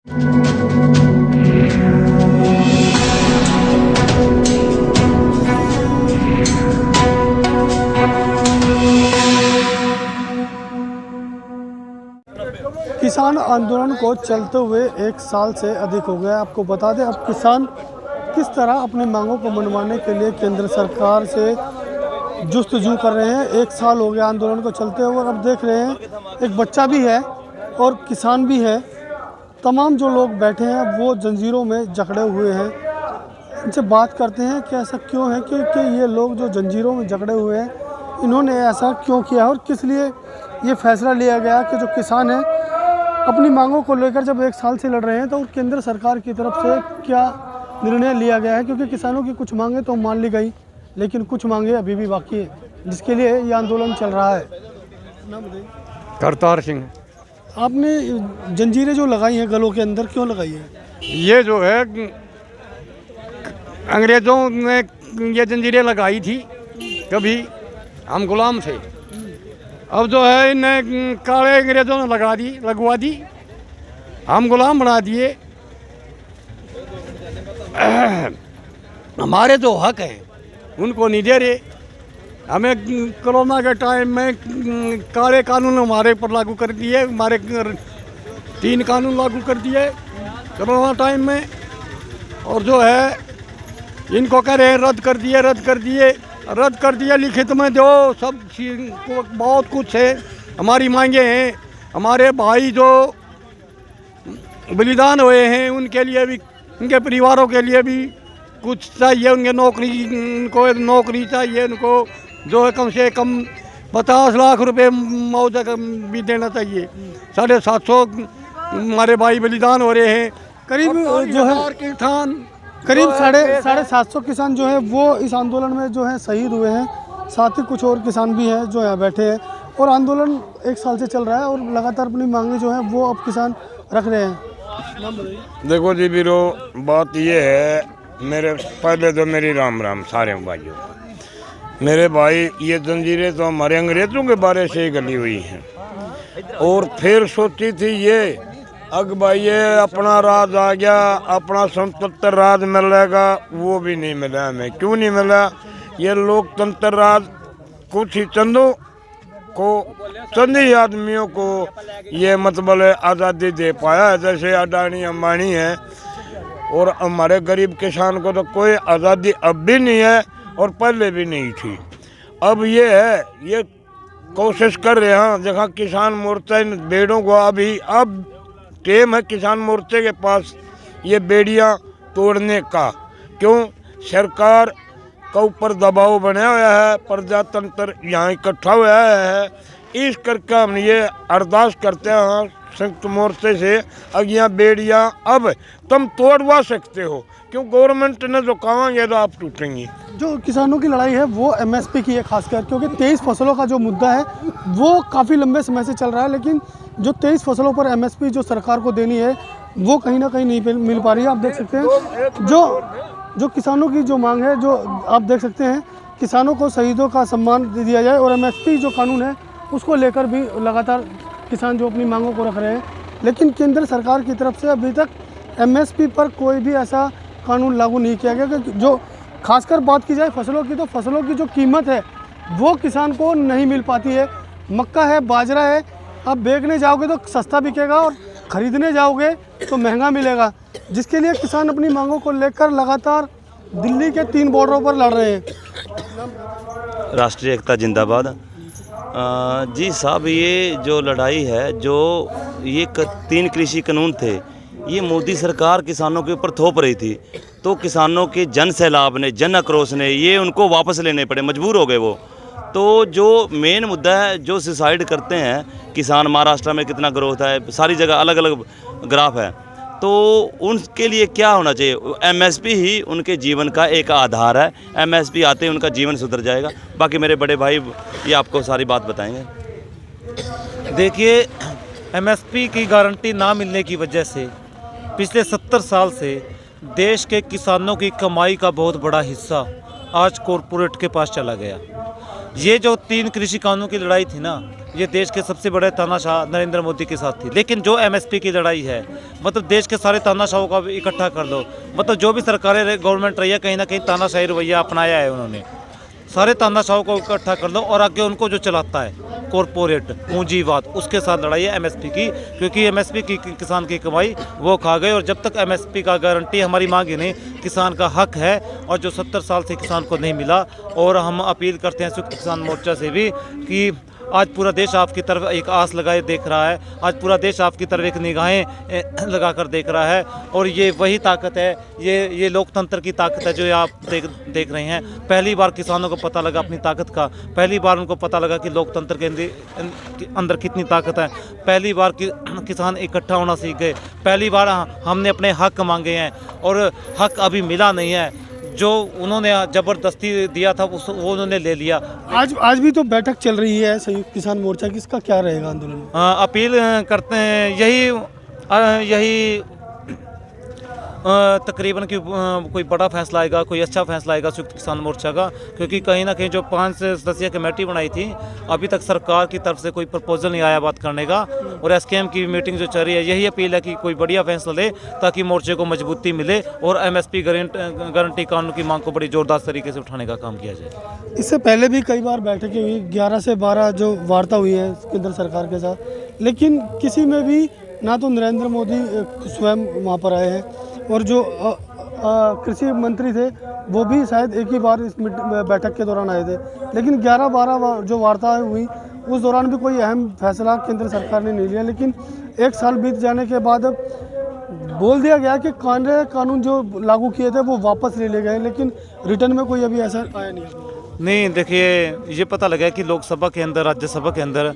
किसान आंदोलन को चलते हुए 1 साल से अधिक हो गया। आपको बता दें, अब किसान किस तरह अपनी मांगों को मनवाने के लिए केंद्र सरकार से जुस्तजू कर रहे हैं। 1 साल हो गया आंदोलन को चलते हुए, और अब देख रहे हैं एक बच्चा भी है और किसान भी है। तमाम जो लोग बैठे हैं वो जंजीरों में जकड़े हुए हैं। इनसे बात करते हैं कि ऐसा क्यों है, क्योंकि ये लोग जो जंजीरों में जकड़े हुए हैं, इन्होंने ऐसा क्यों किया और किस लिए ये फैसला लिया गया कि जो किसान हैं अपनी मांगों को लेकर जब 1 साल से लड़ रहे हैं, तो केंद्र सरकार की तरफ से क्या निर्णय लिया गया है। क्योंकि किसानों की कुछ मांगें तो मान ली गई, लेकिन कुछ मांगें अभी भी बाकी है, जिसके लिए ये आंदोलन चल रहा है। नाम बताइए। करतार सिंह। आपने जंजीरें जो लगाई हैं गलों के अंदर, क्यों लगाई है? ये जो है अंग्रेज़ों ने ये जंजीरें लगाई थी, कभी हम गुलाम थे। अब जो है इन्हें काले अंग्रेज़ों ने लगवा दी, हम गुलाम बना दिए। हमारे जो हक हैं उनको नहीं दे रहे। हमें कोरोना के टाइम में काले कानून हमारे पर लागू कर दिए, हमारे 3 कानून लागू कर दिए कोरोना टाइम में। और जो है इनको कह रहे हैं रद्द कर दिए लिखित में जो सब बहुत कुछ है। हमारी मांगे हैं, हमारे भाई जो बलिदान हुए हैं उनके लिए भी, उनके परिवारों के लिए भी कुछ चाहिए। उनको नौकरी चाहिए, उनको जो है कम से कम 50 लाख रुपए मुआवजा भी देना चाहिए। 750 हमारे भाई बलिदान हो रहे हैं। करीब जो है किसान करीब 750 किसान जो है वो इस आंदोलन में जो है शहीद हुए हैं। साथ ही कुछ और किसान भी हैं जो यहाँ बैठे हैं, और आंदोलन 1 साल से चल रहा है और लगातार अपनी मांगे जो है वो अब किसान रख रहे हैं। देखो जी वीरो, बात ये है, मेरे पहले तो मेरी राम सारे भाइयों को। मेरे भाई, ये जंजीरें तो हमारे अंग्रेज़ों के बारे से ही गली हुई हैं। और फिर सोची थी ये अग भाई ये अपना राज आ गया, अपना स्वतंत्र राज मिलेगा, वो भी नहीं मिला हमें। क्यों नहीं मिला? ये लोकतंत्र राज कुछ ही चंदों को, चंद ही आदमियों को ये मतलब आज़ादी दे पाया है, जैसे अडानी अंबानी है। और हमारे गरीब किसान को तो कोई आज़ादी अब भी नहीं है और पहले भी नहीं थी। अब ये है, ये कोशिश कर रहे हैं। देखा किसान मोर्चा इन बेड़ों को अब टेम है किसान मोर्चे के पास ये बेड़ियां तोड़ने का। क्यों? सरकार का ऊपर दबाव बना हुआ है, प्रजातंत्र यहाँ इकट्ठा हुआ है। इस करके हम ये अरदास करते हैं संयुक्त मोर्चे से, अब यहाँ बेड़ियाँ अब तुम तोड़वा सकते हो। क्यों? गवर्नमेंट ने जो कहेंगे तो आप टूटेंगी। जो किसानों की लड़ाई है वो MSP की है खासकर, क्योंकि 23 फसलों का जो मुद्दा है वो काफ़ी लंबे समय से चल रहा है, लेकिन जो 23 फसलों पर MSP जो सरकार को देनी है वो कहीं ना कहीं नहीं मिल पा रही है। आप देख सकते हैं जो किसानों की जो मांग है, जो आप देख सकते हैं किसानों को शहीदों का सम्मान दिया जाए, और MSP जो कानून है उसको लेकर भी लगातार किसान जो अपनी मांगों को रख रहे हैं। लेकिन केंद्र सरकार की तरफ से अभी तक MSP पर कोई भी ऐसा कानून लागू नहीं किया गया। कि जो खासकर बात की जाए फसलों की, तो फसलों की जो कीमत है वो किसान को नहीं मिल पाती है। मक्का है, बाजरा है, आप बेचने जाओगे तो सस्ता बिकेगा और ख़रीदने जाओगे तो महंगा मिलेगा, जिसके लिए किसान अपनी मांगों को लेकर लगातार दिल्ली के 3 बॉर्डरों पर लड़ रहे हैं। राष्ट्रीय एकता जिंदाबाद। जी साहब, ये जो लड़ाई है, जो ये 3 कृषि कानून थे, ये मोदी सरकार किसानों के ऊपर थोप रही थी, तो किसानों के जन सैलाब ने, जन आक्रोश ने ये उनको वापस लेने पड़े, मजबूर हो गए वो। तो जो मेन मुद्दा है, जो सुसाइड करते हैं किसान, महाराष्ट्र में कितना ग्रोथ है, सारी जगह अलग अलग ग्राफ है, तो उनके लिए क्या होना चाहिए? MSP ही उनके जीवन का एक आधार है। MSP आते ही उनका जीवन सुधर जाएगा। बाकी मेरे बड़े भाई ये आपको सारी बात बताएंगे। देखिए, MSP की गारंटी ना मिलने की वजह से पिछले 70 साल से देश के किसानों की कमाई का बहुत बड़ा हिस्सा आज कॉरपोरेट के पास चला गया। ये जो 3 कृषि कानूनों की लड़ाई थी ना, ये देश के सबसे बड़े तानाशाह नरेंद्र मोदी के साथ थी। लेकिन जो एमएसपी की लड़ाई है, मतलब देश के सारे तानाशाहों का इकट्ठा कर लो, मतलब जो भी सरकारें गवर्नमेंट रही है कहीं ना कहीं तानाशाही रवैया अपनाया है उन्होंने। सारे तानाशाहों को इकट्ठा कर लो और आगे उनको जो चलाता है कॉरपोरेट पूंजीवाद, उसके साथ लड़ाई है एमएसपी की, क्योंकि एमएसपी की किसान की कमाई वो खा गए। और जब तक एमएसपी का गारंटी हमारी मांग ही नहीं, किसान का हक है और जो 70 साल से किसान को नहीं मिला। और हम अपील करते हैं संयुक्त किसान मोर्चा से भी कि आज पूरा देश आपकी तरफ एक आस लगाए देख रहा है, आज पूरा देश आपकी तरफ एक निगाहें लगा कर देख रहा है। और ये वही ताकत है, ये लोकतंत्र की ताकत है जो ये आप देख रहे हैं। पहली बार किसानों को पता लगा अपनी ताकत का, पहली बार उनको पता लगा कि लोकतंत्र के अंदर कितनी ताकत है। पहली बार किसान इकट्ठा होना सीख गए, पहली बार हमने अपने हक मांगे हैं और हक अभी मिला नहीं है। जो उन्होंने जबरदस्ती दिया था वो उन्होंने ले लिया। आज भी तो बैठक चल रही है संयुक्त किसान मोर्चा की, इसका क्या रहेगा आंदोलन? अपील करते हैं यही तकरीबन कि कोई बड़ा फैसला आएगा, कोई अच्छा फैसला आएगा संयुक्त किसान मोर्चा का, क्योंकि कहीं ना कहीं जो 5 सदस्यीय कमेटी बनाई थी, अभी तक सरकार की तरफ से कोई प्रपोजल नहीं आया बात करने का। और एसकेएम की मीटिंग जो चल रही है, यही अपील है कि कोई बढ़िया फैसला ले ताकि मोर्चे को मजबूती मिले और एमएसपी गारंटी कानून की मांग को बड़ी जोरदार तरीके से उठाने का काम किया जाए। इससे पहले भी कई बार बैठकें हुई, 11 से 12 जो वार्ता हुई है केंद्र सरकार के साथ, लेकिन किसी में भी ना तो नरेंद्र मोदी स्वयं वहाँ पर आए हैं और जो कृषि मंत्री थे वो भी शायद एक ही बार इस बैठक के दौरान आए थे। लेकिन 11-12 जो वार्ताएं हुई उस दौरान भी कोई अहम फैसला केंद्र सरकार ने नहीं लिया। लेकिन 1 साल बीत जाने के बाद बोल दिया गया कि कानून जो लागू किए थे वो वापस ले लिए गए, लेकिन रिटर्न में कोई अभी ऐसा आया नहीं। देखिए, ये पता लगा कि लोकसभा के अंदर, राज्यसभा के अंदर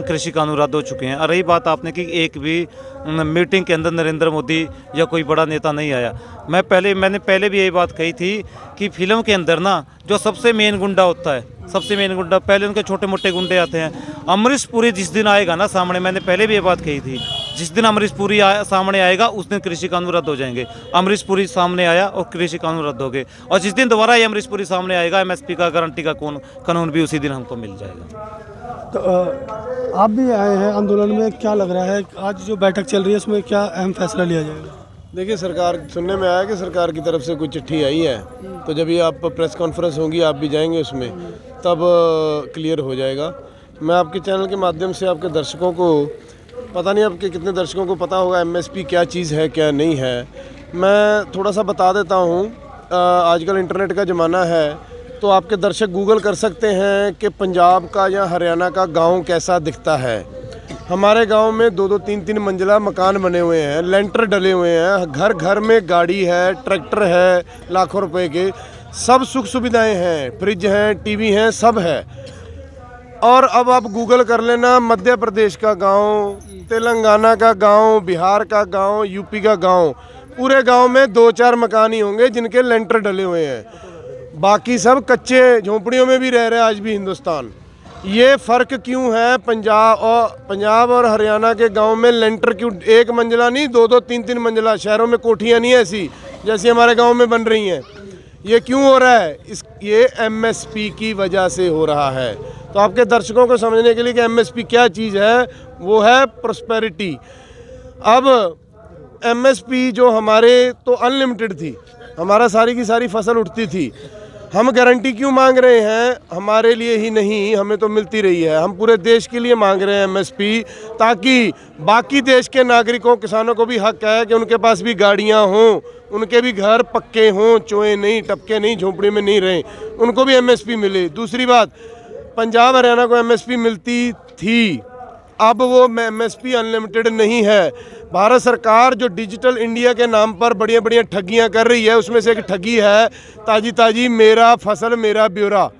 कृषि कानून रद्द हो चुके हैं। और रही बात आपने कि एक भी मीटिंग के अंदर नरेंद्र मोदी या कोई बड़ा नेता नहीं आया। मैंने पहले भी यही बात कही थी कि फिल्म के अंदर ना जो सबसे मेन गुंडा होता है, सबसे मेन गुंडा, पहले उनके छोटे मोटे गुंडे आते हैं। अमरीश पुरी जिस दिन आएगा ना सामने, मैंने पहले भी ये बात कही थी, जिस दिन अमरीश पुरी सामने आएगा उस दिन कृषि कानून रद्द हो जाएंगे। अमरीश पुरी सामने आया और कृषि कानून रद्द हो गए, और जिस दिन दोबारा ये अमरीश पुरी सामने आएगा, एमएसपी का गारंटी का कानून भी उसी दिन हमको मिल जाएगा। तो आप भी आए हैं आंदोलन में, क्या लग रहा है आज जो बैठक चल रही है उसमें क्या अहम फैसला लिया जाएगा? देखिए, सरकार सुनने में आया कि सरकार की तरफ से कोई चिट्ठी आई है, तो जब ये आप प्रेस कॉन्फ्रेंस होगी, आप भी जाएंगे उसमें, तब क्लियर हो जाएगा। मैं आपके चैनल के माध्यम से आपके दर्शकों को, पता नहीं आपके कितने दर्शकों को पता होगा एमएसपी क्या चीज़ है क्या नहीं है, मैं थोड़ा सा बता देता हूँ। आजकल इंटरनेट का ज़माना है, तो आपके दर्शक गूगल कर सकते हैं कि पंजाब का या हरियाणा का गांव कैसा दिखता है। हमारे गांव में 2-2, 3-3 मंजिला मकान बने हुए हैं, लेंटर डले हुए हैं, घर घर में गाड़ी है, ट्रैक्टर है, लाखों रुपए के, सब सुख सुविधाएं हैं, फ्रिज हैं, टीवी हैं, सब है। और अब आप गूगल कर लेना, मध्य प्रदेश का गांव, तेलंगाना का गांव, बिहार का गांव, यूपी का गांव, पूरे गांव में 2-4 मकान ही होंगे जिनके लेंटर डले हुए हैं, बाकी सब कच्चे झोंपड़ियों में भी रह रहे हैं आज भी हिंदुस्तान। ये फ़र्क क्यों है? पंजाब और हरियाणा के गांव में लेंटर क्यों 1 मंजिला नहीं, 2-2, 3-3 मंजिला, शहरों में कोठियाँ नहीं ऐसी जैसी हमारे गांव में बन रही हैं। ये क्यों हो रहा है? ये एमएसपी की वजह से हो रहा है। तो आपके दर्शकों को समझने के लिए कि एमएसपी क्या चीज़ है, वो है प्रॉस्पेरिटी। अब एमएसपी जो हमारे तो अनलिमिटेड थी, हमारा सारी की सारी फसल उठती थी। हम गारंटी क्यों मांग रहे हैं? हमारे लिए ही नहीं, हमें तो मिलती रही है, हम पूरे देश के लिए मांग रहे हैं एमएसपी, ताकि बाकी देश के नागरिकों, किसानों को भी हक है कि उनके पास भी गाड़ियां हों, उनके भी घर पक्के हों, चोए नहीं, टपके नहीं, झोंपड़ी में नहीं रहें, उनको भी एमएसपी मिले। दूसरी बात, पंजाब हरियाणा को एमएसपी मिलती थी, अब वो एमएसपी अनलिमिटेड नहीं है। भारत सरकार जो डिजिटल इंडिया के नाम पर बढ़िया बढ़िया ठगियां कर रही है, उसमें से एक ठगी है ताजी ताजी मेरा फसल मेरा ब्यौरा।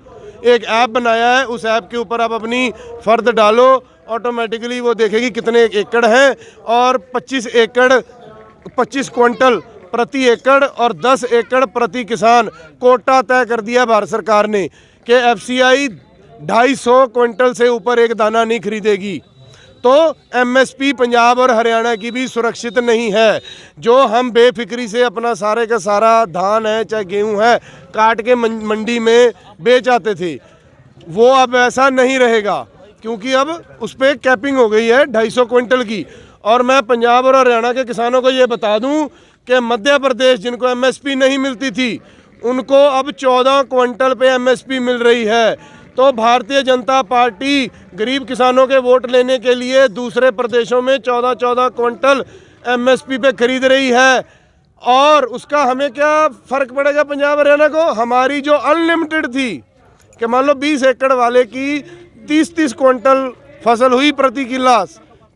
एक ऐप बनाया है, उस ऐप के ऊपर आप अपनी फ़र्द डालो, ऑटोमेटिकली वो देखेगी कितने एकड़ हैं, और 25 क्विंटल प्रति एकड़ और 10 एकड़ प्रति किसान कोटा तय कर दिया भारत सरकार ने कि एफसीआई 250 क्विंटल से ऊपर एक दाना नहीं खरीदेगी। तो एमएसपी पंजाब और हरियाणा की भी सुरक्षित नहीं है। जो हम बेफिक्री से अपना सारे का सारा धान है चाहे गेहूं है काट के मंडी में बेच आते थे, वो अब ऐसा नहीं रहेगा क्योंकि अब उस पर कैपिंग हो गई है 250 क्विंटल की। और मैं पंजाब और हरियाणा के किसानों को ये बता दूं कि मध्य प्रदेश जिनको एमएसपी नहीं मिलती थी उनको अब 14 क्विंटल पे एमएसपी मिल रही है। तो भारतीय जनता पार्टी गरीब किसानों के वोट लेने के लिए दूसरे प्रदेशों में 14-14 क्विंटल एमएसपी पे खरीद रही है। और उसका हमें क्या फ़र्क पड़ेगा पंजाब हरियाणा को? हमारी जो अनलिमिटेड थी कि मान लो 20 एकड़ वाले की 30-30 क्विंटल फसल हुई प्रति किला,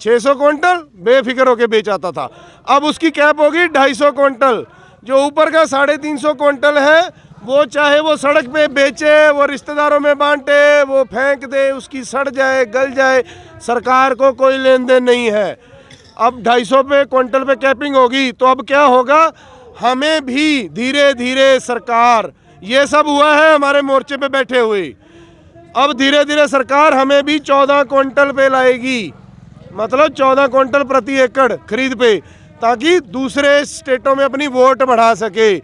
600 क्विंटल बेफिक्र होकर बेच आता था। अब उसकी कैप होगी 250 क्विंटल। जो ऊपर का 350 क्विंटल है वो चाहे वो सड़क पे बेचे, वो रिश्तेदारों में बांटे, वो फेंक दे, उसकी सड़ जाए गल जाए, सरकार को कोई लेन देन नहीं है। अब 250 पे क्विंटल पे कैपिंग होगी तो अब क्या होगा? हमें भी धीरे धीरे सरकार, ये सब हुआ है हमारे मोर्चे पे बैठे हुए, अब धीरे धीरे सरकार हमें भी 14 क्विंटल पे लाएगी, मतलब 14 क्विंटल प्रति एकड़ खरीद पे, ताकि दूसरे स्टेटों में अपनी वोट बढ़ा सके।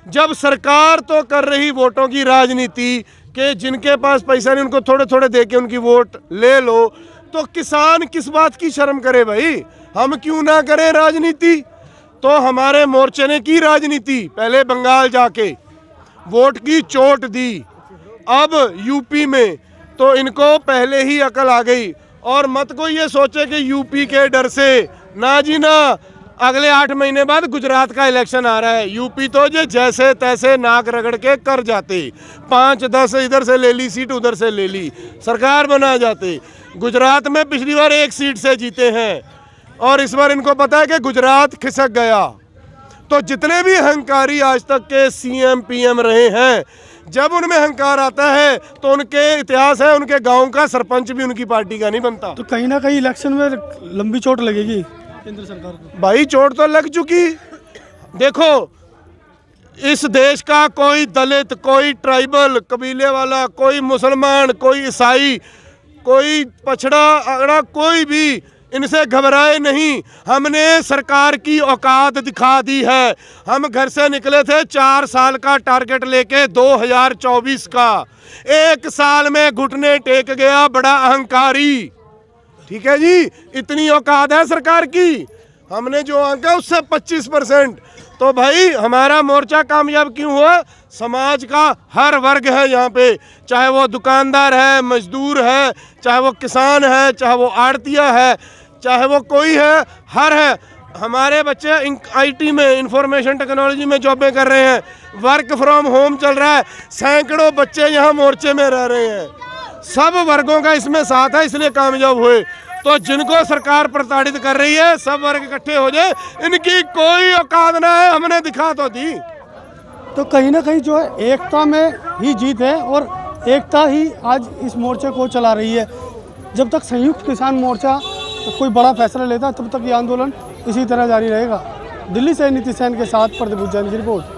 जब सरकार तो कर रही वोटों की राजनीति कि जिनके पास पैसा नहीं उनको थोड़े थोड़े दे के उनकी वोट ले लो, तो किसान किस बात की शर्म करे भाई? हम क्यों ना करें राजनीति? तो हमारे मोर्चे ने की राजनीति, पहले बंगाल जाके वोट की चोट दी, अब यूपी में, तो इनको पहले ही अकल आ गई। और मत को ये सोचे कि यूपी के डर से, ना जी ना, अगले 8 महीने बाद गुजरात का इलेक्शन आ रहा है। यूपी तो ये जैसे तैसे नाक रगड़ के कर जाते, 5-10 इधर से ले ली सीट, उधर से ले ली, सरकार बना जाते। गुजरात में पिछली बार 1 सीट से जीते हैं और इस बार इनको पता है कि गुजरात खिसक गया। तो जितने भी अहंकारी आज तक के सीएम पीएम रहे हैं, जब उनमें अहंकार आता है तो उनके इतिहास है, उनके गांव का सरपंच भी उनकी पार्टी का नहीं बनता। तो कहीं ना कहीं इलेक्शन में लंबी चोट लगेगी केंद्र सरकार को। भाई चोट तो लग चुकी। देखो, इस देश का कोई दलित, कोई ट्राइबल कबीले वाला, कोई मुसलमान, कोई ईसाई, कोई पछड़ा अगड़ा, कोई भी इनसे घबराए नहीं। हमने सरकार की औकात दिखा दी है। हम घर से निकले थे 4 साल का टारगेट लेके 2024 का, 1 साल में घुटने टेक गया बड़ा अहंकारी। ठीक है जी, इतनी औकात है सरकार की। हमने जो आंका उससे 25%। तो भाई हमारा मोर्चा कामयाब क्यों हुआ? समाज का हर वर्ग है यहाँ पे, चाहे वो दुकानदार है, मजदूर है, चाहे वो किसान है, चाहे वो आड़तिया है, चाहे वो कोई है, हर है। हमारे बच्चे आईटी में, इंफॉर्मेशन टेक्नोलॉजी में जॉबें कर रहे हैं, वर्क फ्रॉम होम चल रहा है, सैकड़ों बच्चे यहाँ मोर्चे में रह रहे हैं। सब वर्गों का इसमें साथ है, इसलिए कामयाब हुए। तो जिनको सरकार प्रताड़ित कर रही है, सब वर्ग इकट्ठे हो जाए, इनकी कोई औकात ना है, हमने दिखा तो दी। तो कहीं ना कहीं जो है एकता में ही जीत है और एकता ही आज इस मोर्चे को चला रही है। जब तक संयुक्त किसान मोर्चा कोई बड़ा फैसला लेता है तब तक ये आंदोलन इसी तरह जारी रहेगा। दिल्ली से नीतीश सेन के साथ प्रदीप जैन की रिपोर्ट।